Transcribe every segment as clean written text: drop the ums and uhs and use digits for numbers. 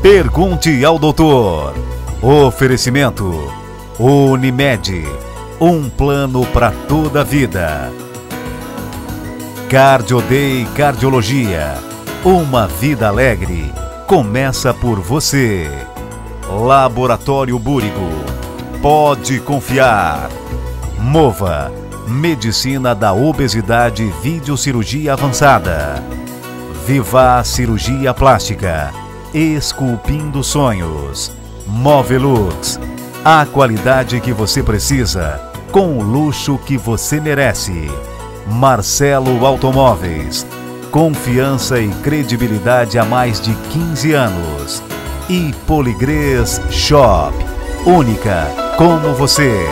Pergunte ao doutor. Oferecimento Unimed, um plano para toda a vida. Cardio Day Cardiologia, uma vida alegre começa por você. Laboratório Búrigo, pode confiar. Mova, medicina da obesidade e videocirurgia avançada. Viva Cirurgia Plástica, esculpindo sonhos. Movelux, a qualidade que você precisa, com o luxo que você merece. Marcelo Automóveis, confiança e credibilidade há mais de 15 anos. E Poligrês Shop, única como você.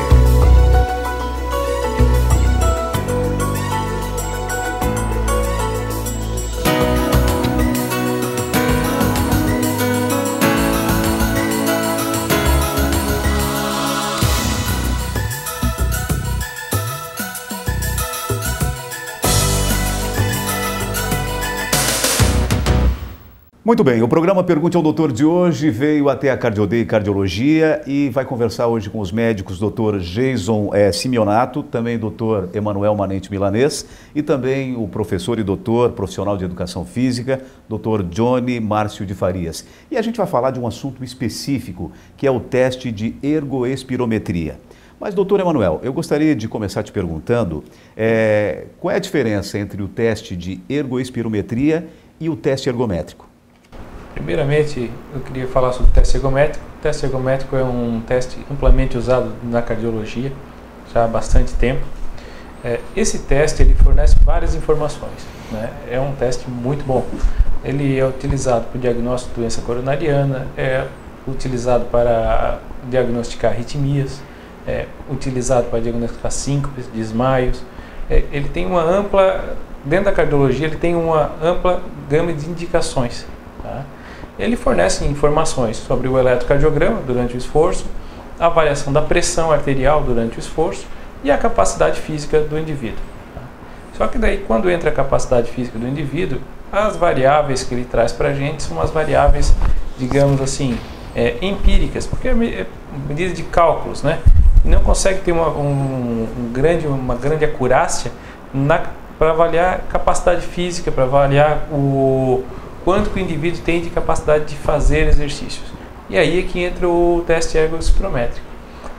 Muito bem, o programa Pergunte ao Doutor de hoje veio até a Cardio Day Cardiologia e vai conversar hoje com os médicos Dr. Jason Simeonato, também Dr. Emanuel Manente Milanês e também o professor e doutor profissional de educação física, Dr. Johnny Márcio de Farias. E a gente vai falar de um assunto específico, que é o teste de ergoespirometria. Mas, doutor Emanuel, eu gostaria de começar te perguntando qual é a diferença entre o teste de ergoespirometria e o teste ergométrico? Primeiramente, eu queria falar sobre o teste ergométrico. O teste ergométrico é um teste amplamente usado na cardiologia já há bastante tempo. Esse teste ele fornece várias informações, né? É um teste muito bom. Ele é utilizado para o diagnóstico de doença coronariana, é utilizado para diagnosticar arritmias, é utilizado para diagnosticar síncopes, desmaios. Ele tem uma ampla, dentro da cardiologia, ele tem uma ampla gama de indicações, tá? Ele fornece informações sobre o eletrocardiograma durante o esforço, a variação da pressão arterial durante o esforço e a capacidade física do indivíduo. Só que daí, quando entra a capacidade física do indivíduo, as variáveis que ele traz para a gente são as variáveis, digamos assim, empíricas, porque é medida de cálculos, né? E não consegue ter uma grande acurácia para avaliar a capacidade física, para avaliar o quanto que o indivíduo tem de capacidade de fazer exercícios. E aí é que entra o teste ergoespirométrico.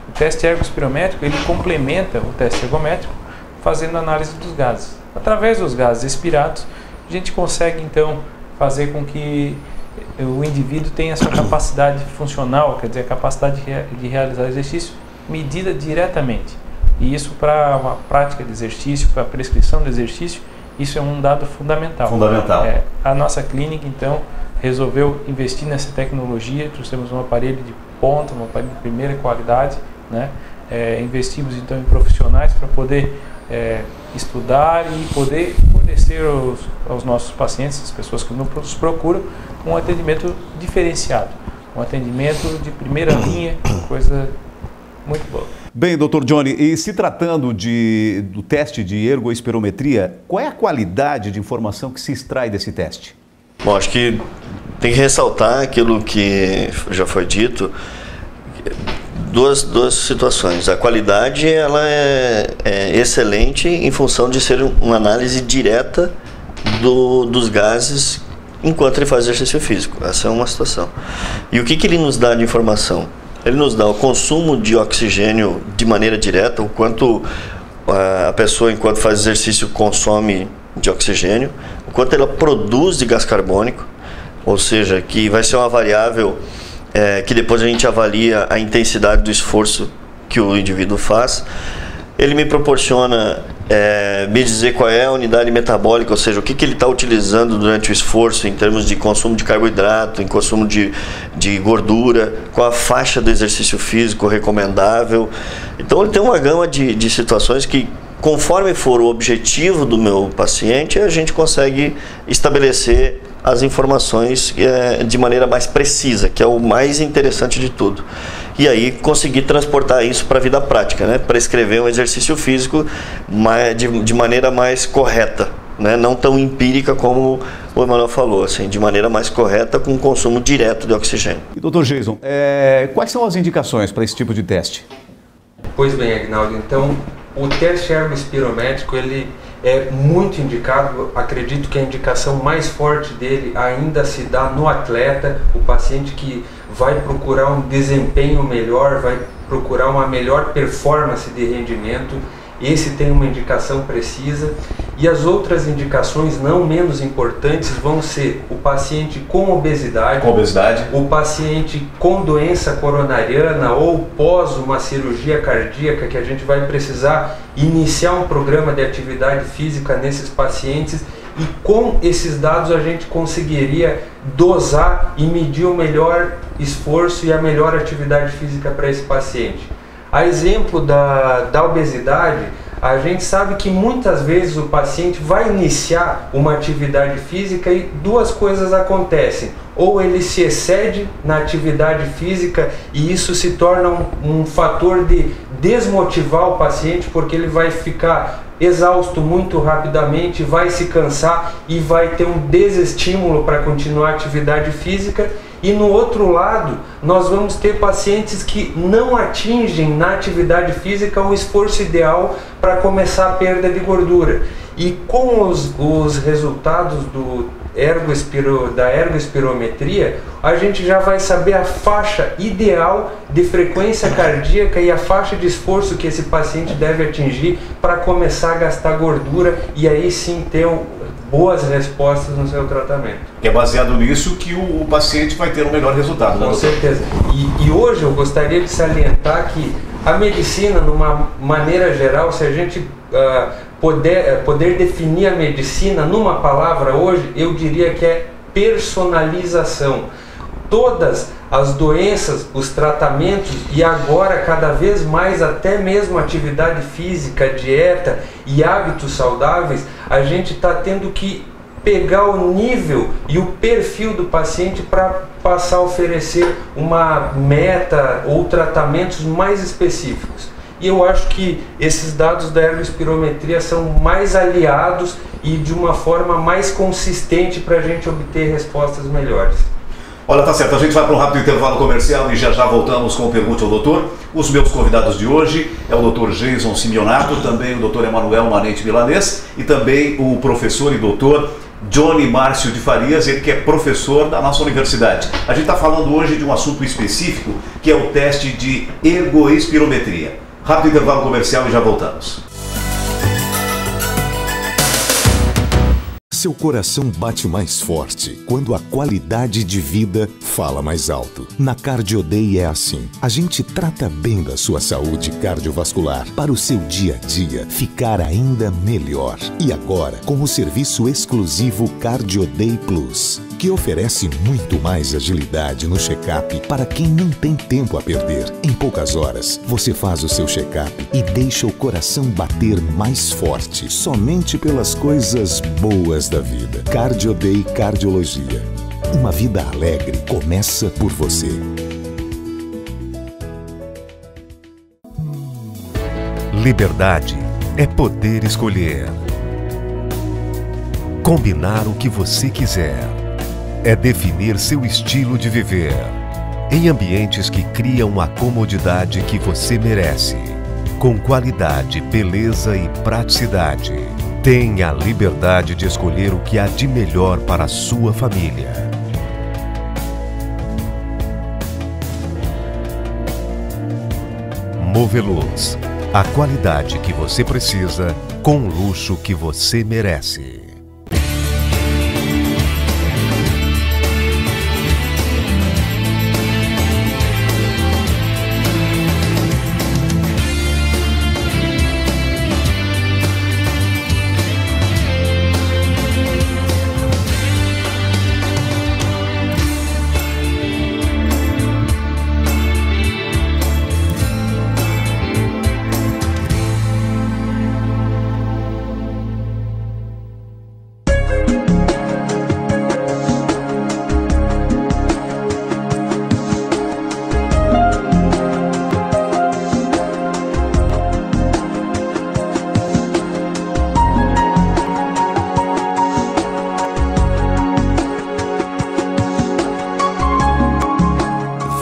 O teste ergoespirométrico ele complementa o teste ergométrico fazendo análise dos gases. Através dos gases expirados, a gente consegue então fazer com que o indivíduo tenha a sua capacidade funcional, quer dizer, a capacidade de realizar exercício medida diretamente. E isso para uma prática de exercício, para a prescrição de exercício, isso é um dado fundamental. A nossa clínica, então, resolveu investir nessa tecnologia, trouxemos um aparelho de ponta, um aparelho de primeira qualidade, né? Investimos, então, em profissionais para poder estudar e poder fornecer aos nossos pacientes, as pessoas que nos procuram, um atendimento diferenciado, um atendimento de primeira linha, coisa muito boa. Bem, doutor Johnny, e se tratando do teste de ergoespirometria, qual é a qualidade de informação que se extrai desse teste? Bom, acho que tem que ressaltar aquilo que já foi dito, duas situações. A qualidade ela é excelente em função de ser uma análise direta dos gases enquanto ele faz exercício físico. Essa é uma situação. E o que ele nos dá de informação? Ele nos dá o consumo de oxigênio de maneira direta, o quanto a pessoa, enquanto faz exercício, consome de oxigênio, o quanto ela produz de gás carbônico, ou seja, que vai ser uma variável que depois a gente avalia a intensidade do esforço que o indivíduo faz. Ele me proporciona me dizer qual é a unidade metabólica, ou seja, o que ele está utilizando durante o esforço em termos de consumo de carboidrato, em consumo de gordura, qual a faixa do exercício físico recomendável. Então ele tem uma gama de situações que, conforme for o objetivo do meu paciente, a gente consegue estabelecer as informações de maneira mais precisa, que é o mais interessante de tudo. E aí conseguir transportar isso para a vida prática, né? Prescrever um exercício físico de maneira mais correta, né, não tão empírica como o Emanuel falou, assim, de maneira mais correta, com consumo direto de oxigênio. E doutor Jason, quais são as indicações para esse tipo de teste? Pois bem, Agnaldo, então o teste ergospirométrico ele é muito indicado. Acredito que a indicação mais forte dele ainda se dá no atleta, o paciente que vai procurar um desempenho melhor, vai procurar uma melhor performance de rendimento. Esse tem uma indicação precisa, e as outras indicações não menos importantes vão ser o paciente com obesidade, o paciente com doença coronariana ou pós uma cirurgia cardíaca, que a gente vai precisar iniciar um programa de atividade física nesses pacientes, e com esses dados a gente conseguiria dosar e medir o melhor esforço e a melhor atividade física para esse paciente. A exemplo da obesidade, a gente sabe que muitas vezes o paciente vai iniciar uma atividade física e duas coisas acontecem. Ou ele se excede na atividade física e isso se torna um fator de desmotivar o paciente, porque ele vai ficar exausto muito rapidamente, vai se cansar e vai ter um desestímulo para continuar a atividade física. E no outro lado, nós vamos ter pacientes que não atingem na atividade física o esforço ideal para começar a perda de gordura. E com os resultados da ergospirometria, a gente já vai saber a faixa ideal de frequência cardíaca e a faixa de esforço que esse paciente deve atingir para começar a gastar gordura e aí sim ter boas respostas no seu tratamento. É baseado nisso que o paciente vai ter um melhor resultado. Com certeza. E hoje eu gostaria de salientar que a medicina, numa maneira geral, se a gente poder definir a medicina numa palavra hoje, eu diria que é personalização. Todas as doenças, os tratamentos e agora cada vez mais até mesmo atividade física, dieta e hábitos saudáveis, a gente está tendo que pegar o nível e o perfil do paciente para passar a oferecer uma meta ou tratamentos mais específicos. E eu acho que esses dados da ergospirometria são mais aliados e de uma forma mais consistente para a gente obter respostas melhores. Olha, tá certo, a gente vai para um rápido intervalo comercial e já voltamos com Pergunte ao Doutor. Os meus convidados de hoje é o Dr. Jason Simeonato, também o Dr. Emanuel Manente Milanês e também o professor e doutor Johnny Márcio de Farias, ele que é professor da nossa universidade. A gente está falando hoje de um assunto específico, que é o teste de ergospirometria. Rápido intervalo comercial e já voltamos. Seu coração bate mais forte quando a qualidade de vida fala mais alto. Na CardioDay é assim. A gente trata bem da sua saúde cardiovascular para o seu dia a dia ficar ainda melhor. E agora, com o serviço exclusivo CardioDay Plus, que oferece muito mais agilidade no check-up para quem não tem tempo a perder. Em poucas horas, você faz o seu check-up e deixa o coração bater mais forte, somente pelas coisas boas da vida. CardioDay Cardiologia. Uma vida alegre começa por você. Liberdade é poder escolher. Combinar o que você quiser. É definir seu estilo de viver, em ambientes que criam a comodidade que você merece, com qualidade, beleza e praticidade. Tenha a liberdade de escolher o que há de melhor para a sua família. Moveluz, a qualidade que você precisa, com o luxo que você merece.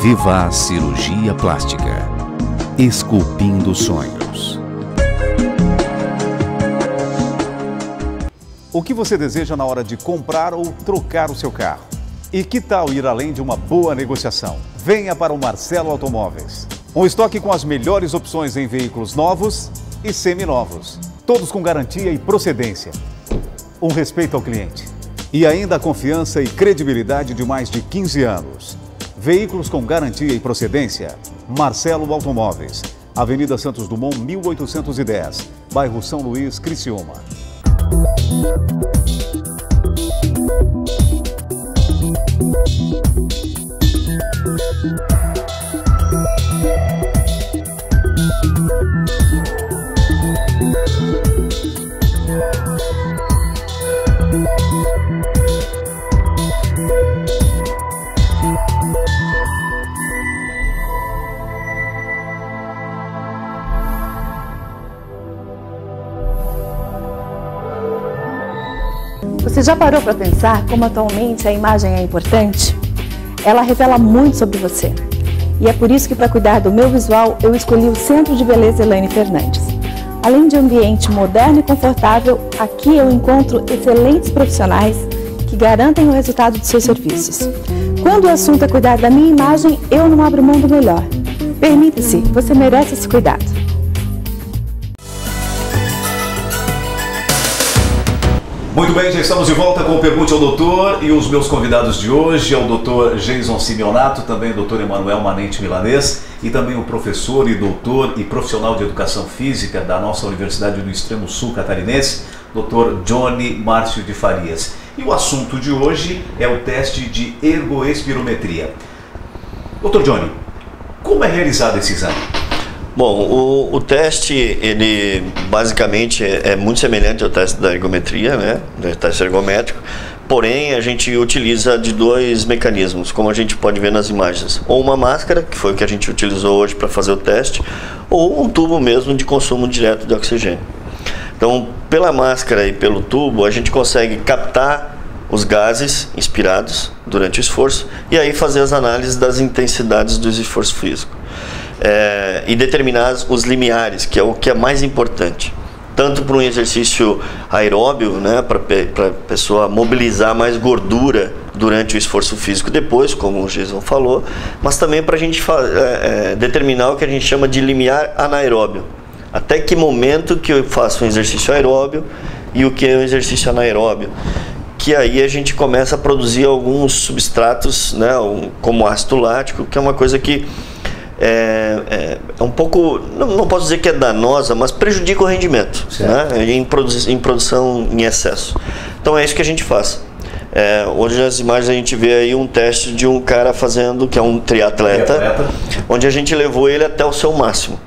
Vivaz Cirurgia Plástica. Esculpindo sonhos. O que você deseja na hora de comprar ou trocar o seu carro? E que tal ir além de uma boa negociação? Venha para o Marcelo Automóveis. Um estoque com as melhores opções em veículos novos e seminovos. Todos com garantia e procedência. Um respeito ao cliente. E ainda a confiança e credibilidade de mais de 15 anos. Veículos com garantia e procedência. Marcelo Automóveis. Avenida Santos Dumont, 1810. Bairro São Luís, Criciúma. Você já parou para pensar como atualmente a imagem é importante? Ela revela muito sobre você. E é por isso que, para cuidar do meu visual, eu escolhi o Centro de Beleza Elaine Fernandes. Além de um ambiente moderno e confortável, aqui eu encontro excelentes profissionais que garantem o resultado de seus serviços. Quando o assunto é cuidar da minha imagem, eu não abro mão do melhor. Permita-se, você merece esse cuidado. Muito bem, já estamos de volta com o Pergunte ao Doutor, e os meus convidados de hoje é o Dr. Jason Simeonato, também o Dr. Emanuel Manente Milanês, e também o professor e doutor e profissional de educação física da nossa Universidade do Extremo Sul Catarinense, Dr. Johnny Márcio de Farias. E o assunto de hoje é o teste de ergoespirometria. Dr. Johnny, como é realizado esse exame? Bom, o teste, ele basicamente é muito semelhante ao teste da ergometria, né? Do teste ergométrico, porém a gente utiliza de dois mecanismos, como a gente pode ver nas imagens. Ou uma máscara, que foi o que a gente utilizou hoje para fazer o teste, ou um tubo mesmo de consumo direto de oxigênio. Então, pela máscara e pelo tubo, a gente consegue captar os gases inspirados durante o esforço e aí fazer as análises das intensidades do esforço físico. E determinar os limiares, que é o que é mais importante, tanto para um exercício aeróbio, né, para a pessoa mobilizar mais gordura durante o esforço físico depois, como o Jason falou, mas também para a gente determinar o que a gente chama de limiar anaeróbio. Até que momento que eu faço um exercício aeróbio e o que é um exercício anaeróbio. Que aí a gente começa a produzir alguns substratos, né, como ácido lático, que é uma coisa que é um pouco, não posso dizer que é danosa, mas prejudica o rendimento, né, em produção em excesso. Então é isso que a gente faz. Hoje nas imagens a gente vê aí um teste de um cara fazendo, que é um triatleta, onde a gente levou ele até o seu máximo.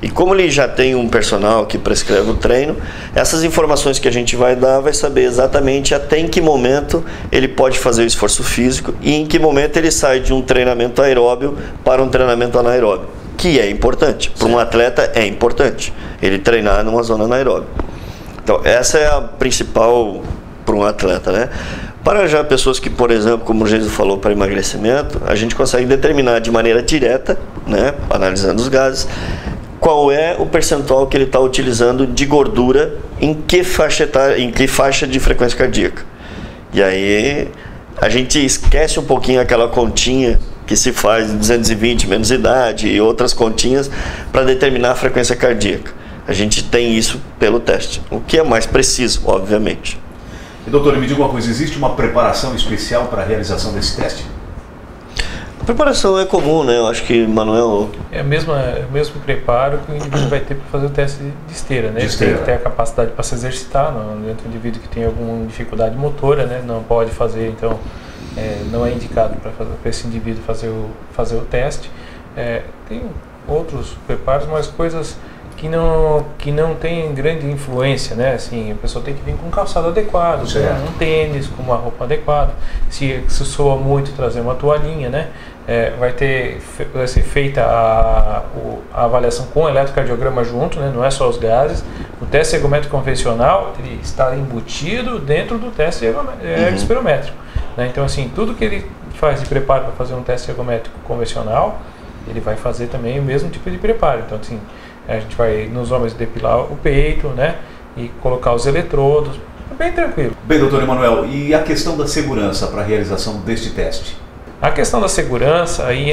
E como ele já tem um personal que prescreve o treino, essas informações que a gente vai dar vai saber exatamente até em que momento ele pode fazer o esforço físico e em que momento ele sai de um treinamento aeróbio para um treinamento anaeróbio, que é importante. Para um atleta é importante ele treinar numa zona anaeróbia. Então essa é a principal para um atleta, né? Para já pessoas que, por exemplo, como o Jesus falou, para emagrecimento, a gente consegue determinar de maneira direta, né, analisando os gases, qual é o percentual que ele está utilizando de gordura em que faixa de frequência cardíaca. E aí a gente esquece um pouquinho aquela continha que se faz de 220 menos idade e outras continhas para determinar a frequência cardíaca. A gente tem isso pelo teste, o que é mais preciso, obviamente. E doutor, me diga uma coisa, existe uma preparação especial para a realização desse teste? A preparação é comum, né? Eu acho que, Manuel... É o mesmo preparo que o indivíduo vai ter para fazer o teste de esteira, né? Ele tem que ter a capacidade para se exercitar, dentro do indivíduo que tem alguma dificuldade motora, né? Não pode fazer, então não é indicado para esse indivíduo fazer o teste. Tem outros preparos, mas coisas que não tem grande influência, né? Assim, a pessoa tem que vir com um calçado adequado, com um tênis, com uma roupa adequada. Se soa muito, trazer uma toalhinha, né? Vai ser feita a avaliação com o eletrocardiograma junto, né? Não é só os gases. O teste ergométrico convencional, ele está embutido dentro do teste ergospirométrico, né? Então, assim, tudo que ele faz de preparo para fazer um teste ergométrico convencional, ele vai fazer também o mesmo tipo de preparo. Então, assim, a gente vai nos homens depilar o peito, né, e colocar os eletrodos, bem tranquilo. Bem, doutor Emanuel, e a questão da segurança para a realização deste teste? A questão da segurança, aí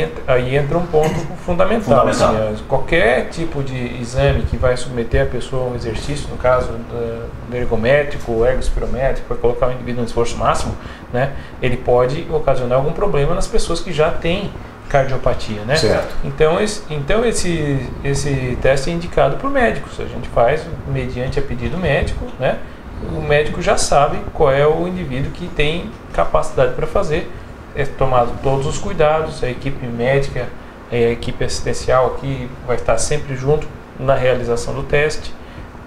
entra um ponto fundamental. Assim, qualquer tipo de exame que vai submeter a pessoa a um exercício, no caso do ergométrico, ergospirométrico, para colocar o indivíduo no esforço máximo, né, ele pode ocasionar algum problema nas pessoas que já têm cardiopatia, né? Certo. Então esse teste é indicado por médicos. A gente faz mediante a pedido médico, né? O médico já sabe qual é o indivíduo que tem capacidade para fazer. É tomado todos os cuidados, a equipe médica, a equipe assistencial aqui vai estar sempre junto na realização do teste.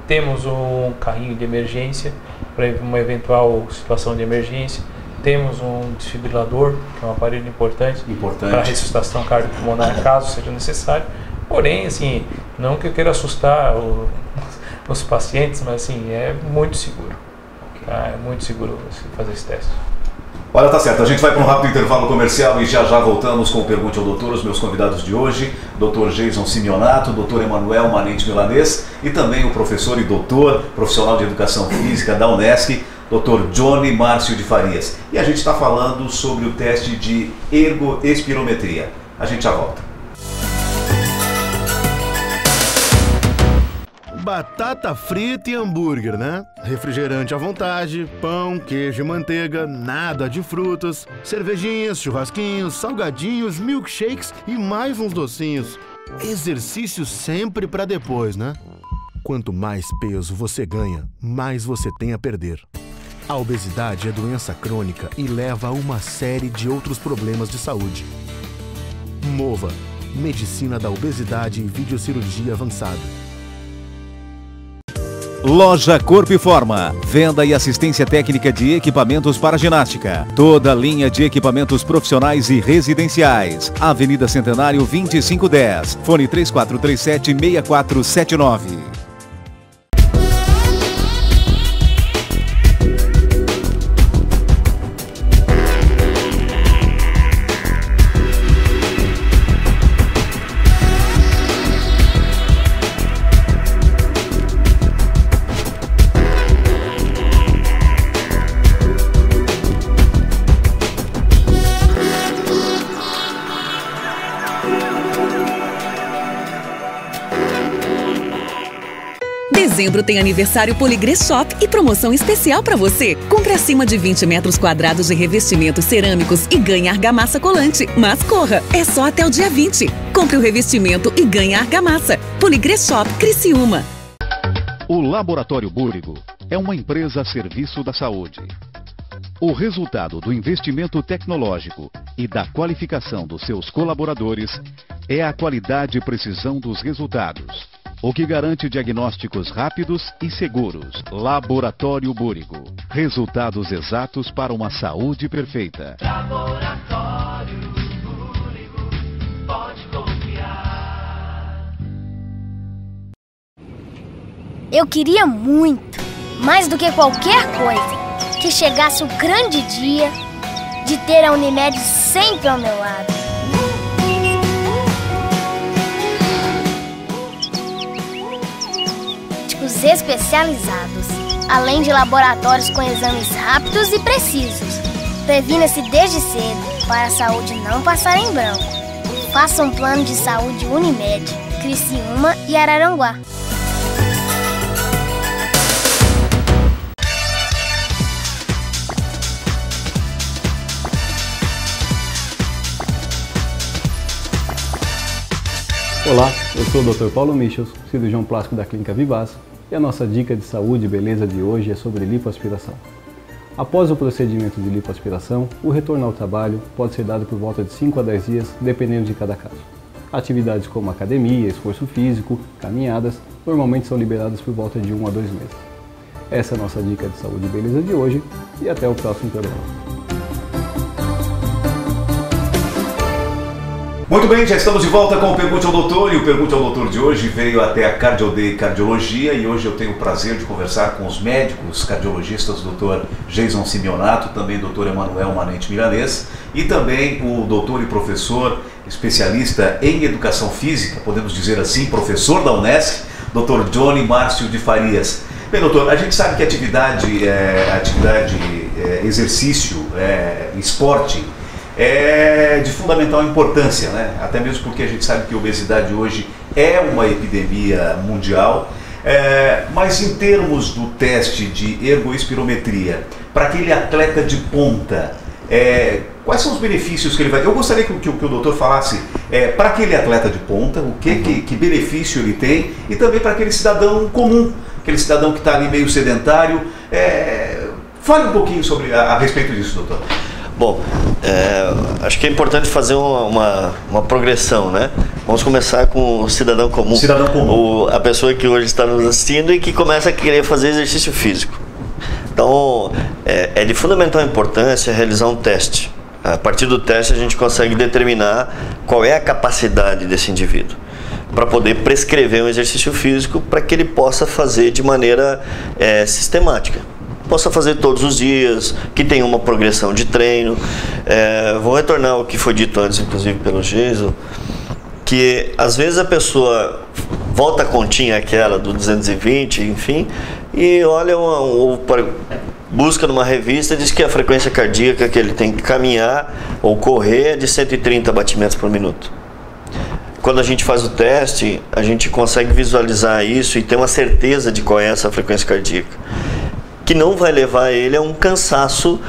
Temos um carrinho de emergência para uma eventual situação de emergência. Temos um desfibrilador, que é um aparelho importante. Para ressuscitação cardiopulmonar, caso seja necessário. Porém, assim, não que eu queira assustar os pacientes, mas assim, é muito seguro. Tá? É muito seguro fazer esse teste. Olha, tá certo. A gente vai para um rápido intervalo comercial e já voltamos com o Pergunte ao Doutor. Os meus convidados de hoje, Dr. Jason Simeonato, Dr. Emanuel Manente Milanês e também o professor e doutor, profissional de Educação Física da Unesc, Dr. Johnny Márcio de Farias. E a gente está falando sobre o teste de ergoespirometria. A gente já volta. Batata frita e hambúrguer, né? Refrigerante à vontade, pão, queijo e manteiga, nada de frutas, cervejinhas, churrasquinhos, salgadinhos, milkshakes e mais uns docinhos. Exercício sempre pra depois, né? Quanto mais peso você ganha, mais você tem a perder. A obesidade é doença crônica e leva a uma série de outros problemas de saúde. MOVA, Medicina da Obesidade e Videocirurgia Avançada. Loja Corpo e Forma, venda e assistência técnica de equipamentos para ginástica. Toda linha de equipamentos profissionais e residenciais. Avenida Centenário 2510, fone 3437-6479. Dezembro tem aniversário Poligrês Shop e promoção especial para você. Compre acima de 20 metros quadrados de revestimentos cerâmicos e ganhe argamassa colante. Mas corra, é só até o dia 20. Compre o revestimento e ganhe argamassa. Poligrês Shop, Criciúma. O Laboratório Búrigo é uma empresa a serviço da saúde. O resultado do investimento tecnológico e da qualificação dos seus colaboradores é a qualidade e precisão dos resultados, o que garante diagnósticos rápidos e seguros. Laboratório Búrigo. Resultados exatos para uma saúde perfeita. Laboratório Búrigo, pode confiar. Eu queria muito, mais do que qualquer coisa, que chegasse o grande dia de ter a Unimed sempre ao meu lado. Especializados, além de laboratórios com exames rápidos e precisos. Previna-se desde cedo para a saúde não passar em branco. Faça um plano de saúde Unimed, Criciúma e Araranguá. Olá, eu sou o Dr. Paulo Michels, cirurgião plástico da Clínica Vivaz, e a nossa dica de saúde e beleza de hoje é sobre lipoaspiração. Após o procedimento de lipoaspiração, o retorno ao trabalho pode ser dado por volta de 5 a 10 dias, dependendo de cada caso. Atividades como academia, esforço físico, caminhadas, normalmente são liberadas por volta de 1 a 2 meses. Essa é a nossa dica de saúde e beleza de hoje, e até o próximo programa. Muito bem, já estamos de volta com o Pergunte ao Doutor, e o Pergunte ao Doutor de hoje veio até a Cardio Day Cardiologia, e hoje eu tenho o prazer de conversar com os médicos cardiologistas, o Dr. Jason Simeonato, também o Dr. Emanuel Manente Milanês, e também o doutor e professor especialista em educação física, podemos dizer assim, professor da Unesc, Dr. Johnny Márcio de Farias. Bem, doutor, a gente sabe que exercício, esporte, é de fundamental importância, né? Até mesmo porque a gente sabe que a obesidade hoje é uma epidemia mundial, mas em termos do teste de ergoespirometria, para aquele atleta de ponta, quais são os benefícios que ele vai ter? Eu gostaria que o doutor falasse para aquele atleta de ponta, que benefício ele tem, e também para aquele cidadão comum, aquele cidadão que está ali meio sedentário. Fale um pouquinho a respeito disso, doutor. Bom, acho que é importante fazer uma progressão, né? Vamos começar com o cidadão comum. Cidadão comum. A pessoa que hoje está nos assistindo e que começa a querer fazer exercício físico. Então, é de fundamental importância realizar um teste. A partir do teste a gente consegue determinar qual é a capacidade desse indivíduo, para poder prescrever um exercício físico para que ele possa fazer de maneira sistemática. Possa fazer todos os dias, que tenha uma progressão de treino. Vou retornar ao que foi dito antes, inclusive pelo Jason, que às vezes a pessoa volta a continha aquela do 220, enfim, e olha busca numa revista e diz que a frequência cardíaca que ele tem que caminhar ou correr é de 130 batimentos por minuto. Quando a gente faz o teste, a gente consegue visualizar isso e ter uma certeza de qual é essa frequência cardíaca, que não vai levar ele a um cansaço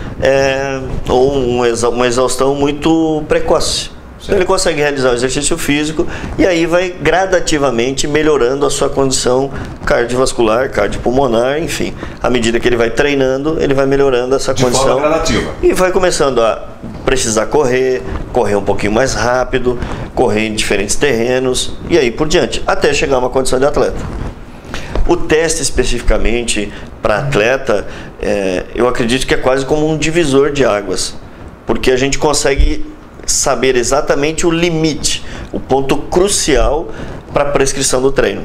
ou uma exaustão muito precoce. Então ele consegue realizar o exercício físico e aí vai gradativamente melhorando a sua condição cardiovascular, cardiopulmonar, enfim. À medida que ele vai treinando, ele vai melhorando essa condição. De forma gradativa. E vai começando a precisar correr um pouquinho mais rápido, correr em diferentes terrenos e aí por diante, até chegar a uma condição de atleta. O teste especificamente para atleta, eu acredito que é quase como um divisor de águas, porque a gente consegue saber exatamente o limite, o ponto crucial para a prescrição do treino,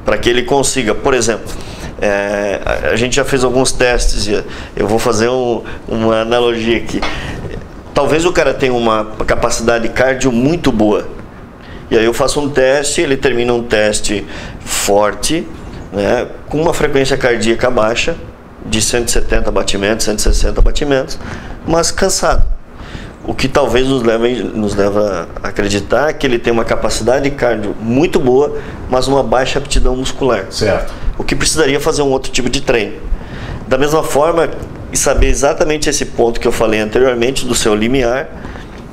para que ele consiga, por exemplo, a gente já fez alguns testes, eu vou fazer uma analogia aqui. Talvez o cara tenha uma capacidade cardio muito boa, e aí eu faço um teste, ele termina um teste forte, né, com uma frequência cardíaca baixa, de 170 batimentos, 160 batimentos, mas cansado. O que talvez nos leva a acreditar que ele tem uma capacidade cardio muito boa, mas uma baixa aptidão muscular. Certo. O que precisaria fazer um outro tipo de treino. Da mesma forma, saber exatamente esse ponto que eu falei anteriormente, do seu limiar,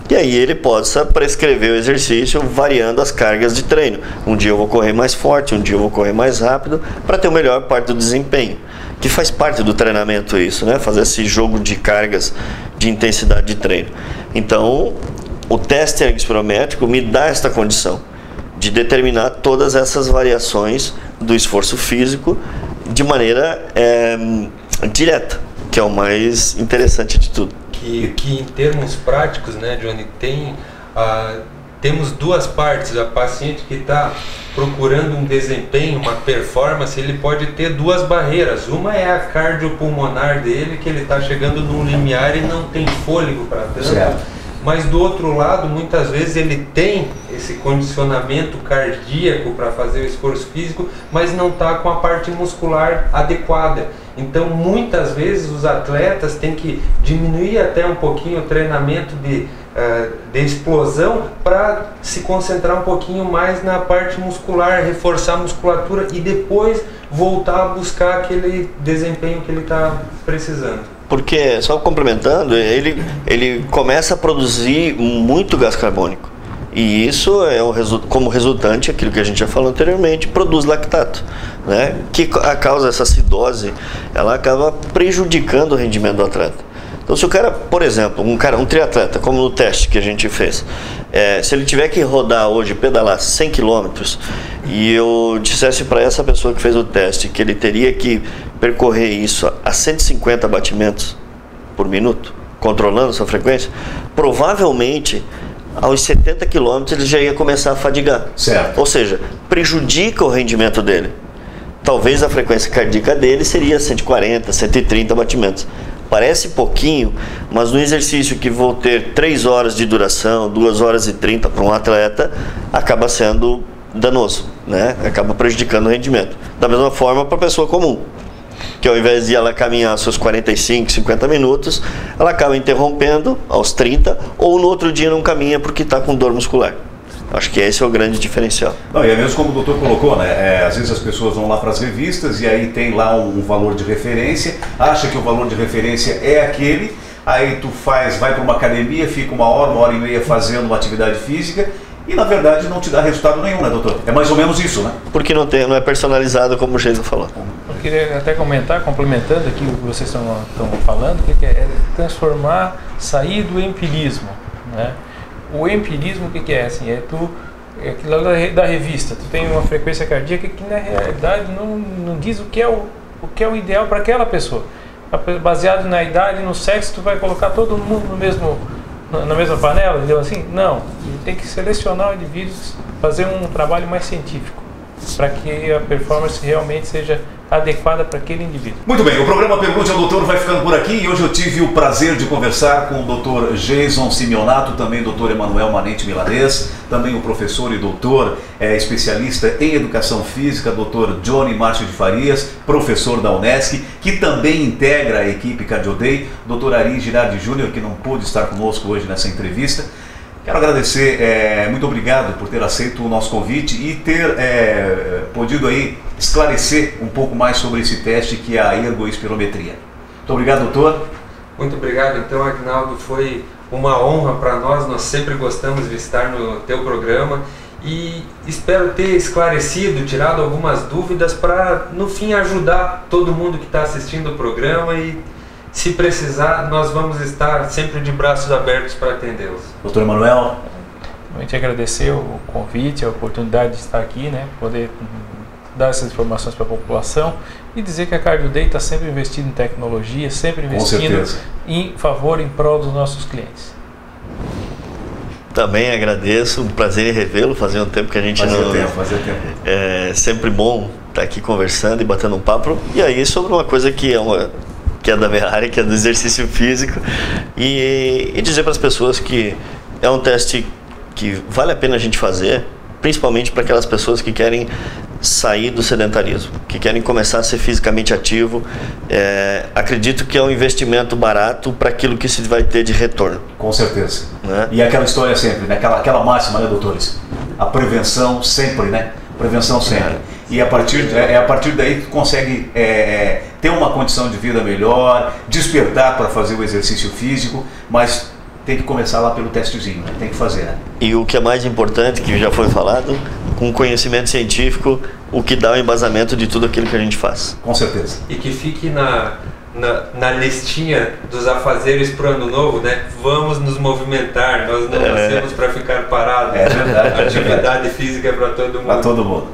e aí ele possa prescrever o exercício variando as cargas de treino. Um dia eu vou correr mais forte, um dia eu vou correr mais rápido, para ter o melhor parte do desempenho. Que faz parte do treinamento isso, né? Fazer esse jogo de cargas de intensidade de treino. Então, o teste ergospirométrico me dá esta condição de determinar todas essas variações do esforço físico de maneira direta, que é o mais interessante de tudo. Que em termos práticos, né, Johnny, temos duas partes. A paciente que está procurando um desempenho, uma performance, ele pode ter duas barreiras. Uma é a cardiopulmonar dele, que ele está chegando num limiar e não tem fôlego para tanto. Certo. Mas do outro lado, muitas vezes ele tem esse condicionamento cardíaco para fazer o esforço físico, mas não está com a parte muscular adequada. Então, muitas vezes os atletas têm que diminuir até um pouquinho o treinamento de explosão para se concentrar um pouquinho mais na parte muscular, reforçar a musculatura e depois voltar a buscar aquele desempenho que ele está precisando. Porque, só complementando, ele começa a produzir muito gás carbônico. E isso como resultante, aquilo que a gente já falou anteriormente, produz lactato, né? Que causa essa acidose, ela acaba prejudicando o rendimento do atleta. Então, se o cara, por exemplo, um triatleta, como no teste que a gente fez, se ele tiver que rodar hoje, pedalar 100 km, e eu dissesse para essa pessoa que fez o teste que ele teria que percorrer isso a 150 batimentos por minuto, controlando sua frequência, provavelmente aos 70 km ele já ia começar a fadigar. Certo. Ou seja, prejudica o rendimento dele. Talvez a frequência cardíaca dele seria 140, 130 batimentos. Parece pouquinho, mas no exercício que vou ter 3 horas de duração, 2 horas e 30 para um atleta, acaba sendo danoso, né? Acaba prejudicando o rendimento. Da mesma forma para a pessoa comum, que ao invés de ela caminhar seus 45, 50 minutos, ela acaba interrompendo aos 30, ou no outro dia não caminha porque está com dor muscular. Acho que esse é o grande diferencial. Não, e é mesmo como o doutor colocou, né? Às vezes as pessoas vão lá para as revistas e aí tem lá um valor de referência, acha que o valor de referência é aquele, aí tu vai para uma academia, fica 1 hora e meia fazendo uma atividade física e na verdade não te dá resultado nenhum, né, doutor? É mais ou menos isso, né? Porque não é personalizado, como o Jason falou. Eu queria até comentar, complementando aqui o que vocês estão falando, que é transformar, sair do empirismo, né? O empirismo, o que é? Assim, é aquilo lá da revista. Tu tem uma frequência cardíaca que na realidade não diz o que é o ideal para aquela pessoa. Baseado na idade, no sexo, tu vai colocar todo mundo na mesma panela, entendeu? Assim, não. Tem que selecionar indivíduos, fazer um trabalho mais científico para que a performance realmente seja adequada para aquele indivíduo. Muito bem, o programa Pergunte ao Doutor vai ficando por aqui e hoje eu tive o prazer de conversar com o Dr. Jason Simeonato, também o Dr. Emanuel Manente Milanês, também o professor e doutor especialista em Educação Física, Dr. Johnny Márcio de Farias, professor da Unesc, que também integra a equipe CardioDay, Dr. Ari Girardi Júnior, que não pôde estar conosco hoje nessa entrevista. Quero agradecer, muito obrigado por ter aceito o nosso convite e ter podido aí esclarecer um pouco mais sobre esse teste que é a ergoespirometria. Muito obrigado, doutor. Muito obrigado, então, Agnaldo, foi uma honra para nós sempre gostamos de estar no teu programa e espero ter esclarecido, tirado algumas dúvidas para, no fim, ajudar todo mundo que está assistindo o programa e, se precisar, nós vamos estar sempre de braços abertos para atendê-los. Doutor Emanuel. Realmente agradecer o convite, a oportunidade de estar aqui, né, poder dar essas informações para a população e dizer que a CardioDay está sempre investindo em tecnologia, sempre investindo em favor, em prol dos nossos clientes. Também agradeço, um prazer em revê-lo, fazia um tempo que a gente fazia tempo. É sempre bom estar aqui conversando e batendo um papo, e aí sobre uma coisa que é da minha área, que é do exercício físico, e dizer para as pessoas que é um teste que vale a pena a gente fazer, principalmente para aquelas pessoas que querem sair do sedentarismo, que querem começar a ser fisicamente ativo. Acredito que é um investimento barato para aquilo que se vai ter de retorno. Com certeza. Né? E aquela história sempre, né? Aquela máxima, né, doutores? A prevenção sempre, né? Prevenção sempre. E a partir daí tu consegue ter uma condição de vida melhor, despertar para fazer o exercício físico, mas tem que começar lá pelo testezinho, né? Tem que fazer, né? E o que é mais importante, que já foi falado, com conhecimento científico, o que dá o embasamento de tudo aquilo que a gente faz. Com certeza. E que fique na listinha dos afazeres para o ano novo, né? Vamos nos movimentar, nós não nascemos para ficar parados. É verdade. Atividade física é para todo mundo. Para todo mundo.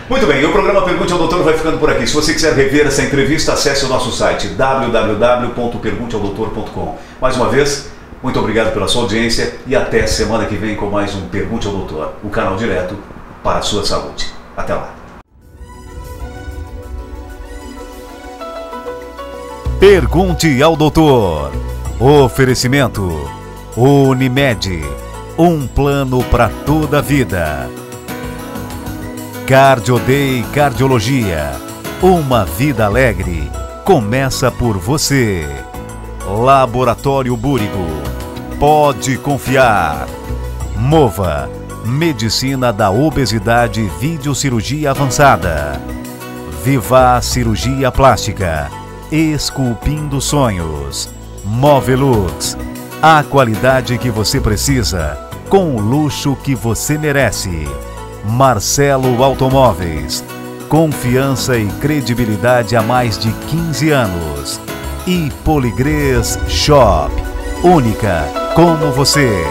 Muito bem, o programa Pergunte ao Doutor vai ficando por aqui. Se você quiser rever essa entrevista, acesse o nosso site www.pergunteaudoutor.com. Mais uma vez, muito obrigado pela sua audiência e até semana que vem com mais um Pergunte ao Doutor, o canal direto para a sua saúde. Até lá. Pergunte ao Doutor. Oferecimento Unimed, um plano para toda a vida. CardioDay Cardiologia, uma vida alegre começa por você. Laboratório Búrigo, pode confiar. Mova, medicina da obesidade, videocirurgia avançada. Viva Cirurgia Plástica, esculpindo sonhos. Movelux, a qualidade que você precisa, com o luxo que você merece. Marcelo Automóveis, confiança e credibilidade há mais de 15 anos. E Poligrês Shop, única como você.